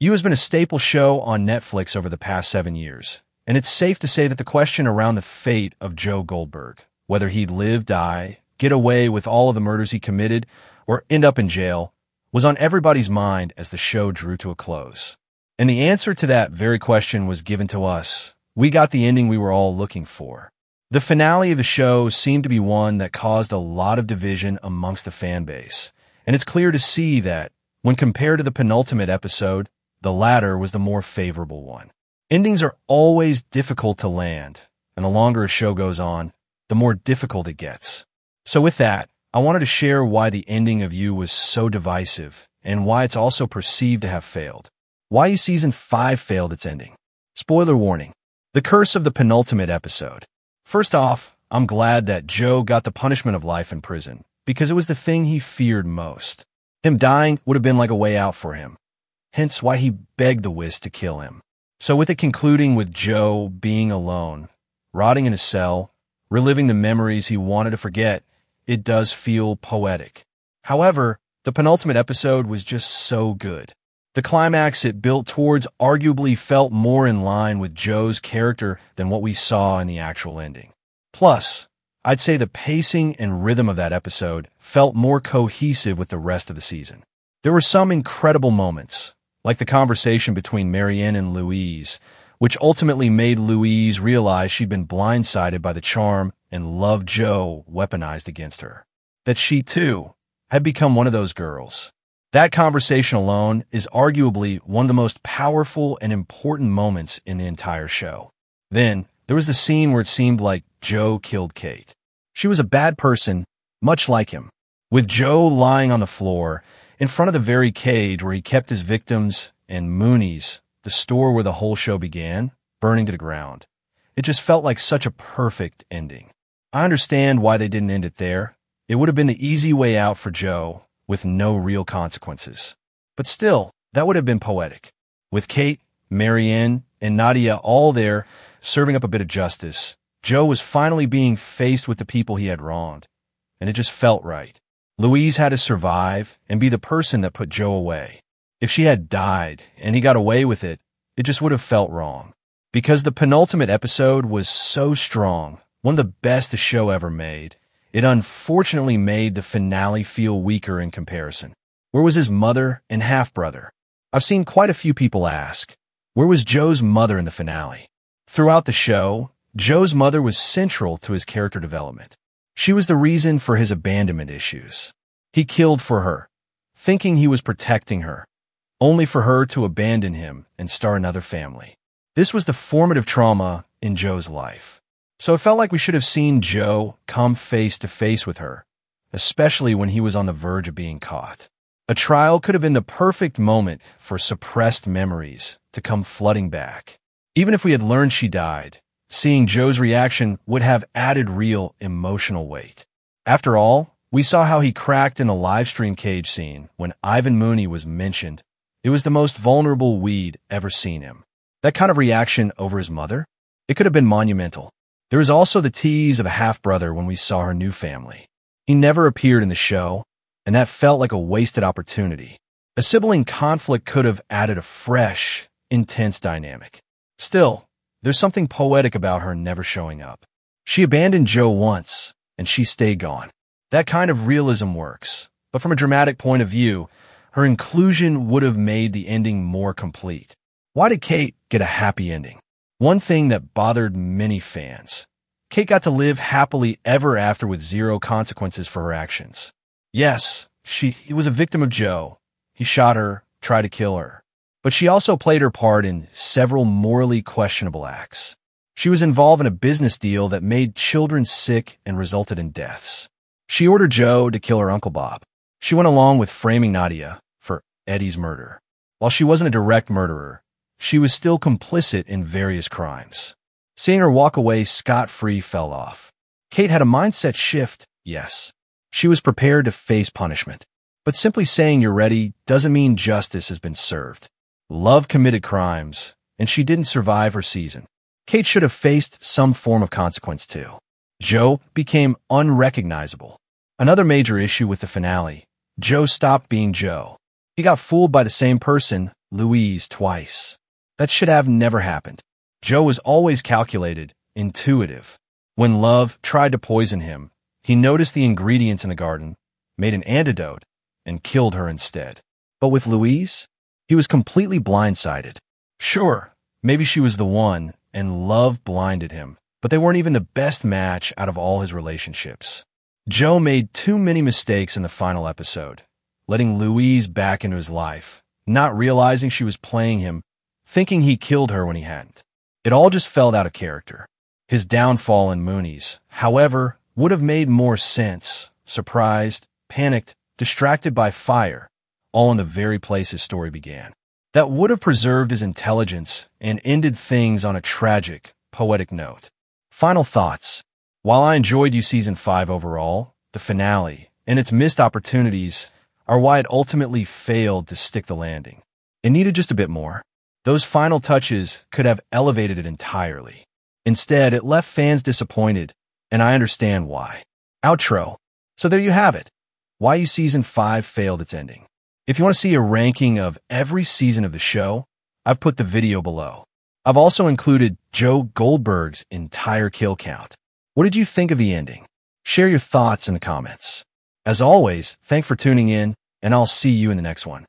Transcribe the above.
You has been a staple show on Netflix over the past 7 years, and it's safe to say that the question around the fate of Joe Goldberg, whether he'd live, die, get away with all of the murders he committed, or end up in jail, was on everybody's mind as the show drew to a close. And the answer to that very question was given to us. We got the ending we were all looking for. The finale of the show seemed to be one that caused a lot of division amongst the fan base, and it's clear to see that, when compared to the penultimate episode, the latter was the more favorable one. Endings are always difficult to land, and the longer a show goes on, the more difficult it gets. So with that, I wanted to share why the ending of You was so divisive, and why it's also perceived to have failed. Why You Season 5 failed its ending. Spoiler warning. The curse of the penultimate episode. First off, I'm glad that Joe got the punishment of life in prison, because it was the thing he feared most. Him dying would have been like a way out for him. Hence why he begged the Wiz to kill him. So with it concluding with Joe being alone, rotting in a cell, reliving the memories he wanted to forget, it does feel poetic. However, the penultimate episode was just so good. The climax it built towards arguably felt more in line with Joe's character than what we saw in the actual ending. Plus, I'd say the pacing and rhythm of that episode felt more cohesive with the rest of the season. There were some incredible moments, like the conversation between Marianne and Louise, which ultimately made Louise realize she'd been blindsided by the charm and love Joe weaponized against her. That she, too, had become one of those girls. That conversation alone is arguably one of the most powerful and important moments in the entire show. Then, there was the scene where it seemed like Joe killed Kate. She was a bad person, much like him. With Joe lying on the floor, in front of the very cage where he kept his victims, and Mooney's, the store where the whole show began, burning to the ground. It just felt like such a perfect ending. I understand why they didn't end it there. It would have been the easy way out for Joe, with no real consequences. But still, that would have been poetic. With Kate, Marianne, and Nadia all there, serving up a bit of justice, Joe was finally being faced with the people he had wronged, and it just felt right. Louise had to survive and be the person that put Joe away. If she had died and he got away with it, it just would have felt wrong. Because the penultimate episode was so strong, one of the best the show ever made, it unfortunately made the finale feel weaker in comparison. Where was his mother and half-brother? I've seen quite a few people ask, where was Joe's mother in the finale? Throughout the show, Joe's mother was central to his character development. She was the reason for his abandonment issues. He killed for her, thinking he was protecting her, only for her to abandon him and start another family. This was the formative trauma in Joe's life. So it felt like we should have seen Joe come face to face with her, especially when he was on the verge of being caught. A trial could have been the perfect moment for suppressed memories to come flooding back. Even if we had learned she died, seeing Joe's reaction would have added real emotional weight. After all, we saw how he cracked in a livestream cage scene when Ivan Mooney was mentioned. It was the most vulnerable we'd ever seen him. That kind of reaction over his mother? It could have been monumental. There was also the tease of a half-brother when we saw her new family. He never appeared in the show, and that felt like a wasted opportunity. A sibling conflict could have added a fresh, intense dynamic. Still, there's something poetic about her never showing up. She abandoned Joe once, and she stayed gone. That kind of realism works, but from a dramatic point of view, her inclusion would have made the ending more complete. Why did Kate get a happy ending? One thing that bothered many fans. Kate got to live happily ever after with zero consequences for her actions. Yes, she was a victim of Joe. He shot her, tried to kill her. But she also played her part in several morally questionable acts. She was involved in a business deal that made children sick and resulted in deaths. She ordered Joe to kill her Uncle Bob. She went along with framing Nadia for Eddie's murder. While she wasn't a direct murderer, she was still complicit in various crimes. Seeing her walk away scot-free fell off. Kate had a mindset shift, yes. She was prepared to face punishment. But simply saying you're ready doesn't mean justice has been served. Love committed crimes, and she didn't survive her season. Kate should have faced some form of consequence too. Joe became unrecognizable. Another major issue with the finale, Joe stopped being Joe. He got fooled by the same person, Louise twice. That should have never happened. Joe was always calculated, intuitive. When love tried to poison him, he noticed the ingredients in the garden, made an antidote, and killed her instead. But with Louise, he was completely blindsided. Sure, maybe she was the one, and love blinded him, but they weren't even the best match out of all his relationships. Joe made too many mistakes in the final episode, letting Louise back into his life, not realizing she was playing him, thinking he killed her when he hadn't. It all just fell out of character. His downfall in Mooney's, however, would have made more sense. Surprised, panicked, distracted by fire, all in the very place his story began. That would have preserved his intelligence and ended things on a tragic, poetic note. Final thoughts. While I enjoyed you Season 5 overall, the finale and its missed opportunities are why it ultimately failed to stick the landing. It needed just a bit more. Those final touches could have elevated it entirely. Instead, it left fans disappointed, and I understand why. Outro. So there you have it. Why You Season 5 failed its ending. If you want to see a ranking of every season of the show, I've put the video below. I've also included Joe Goldberg's entire kill count. What did you think of the ending? Share your thoughts in the comments. As always, thanks for tuning in, and I'll see you in the next one.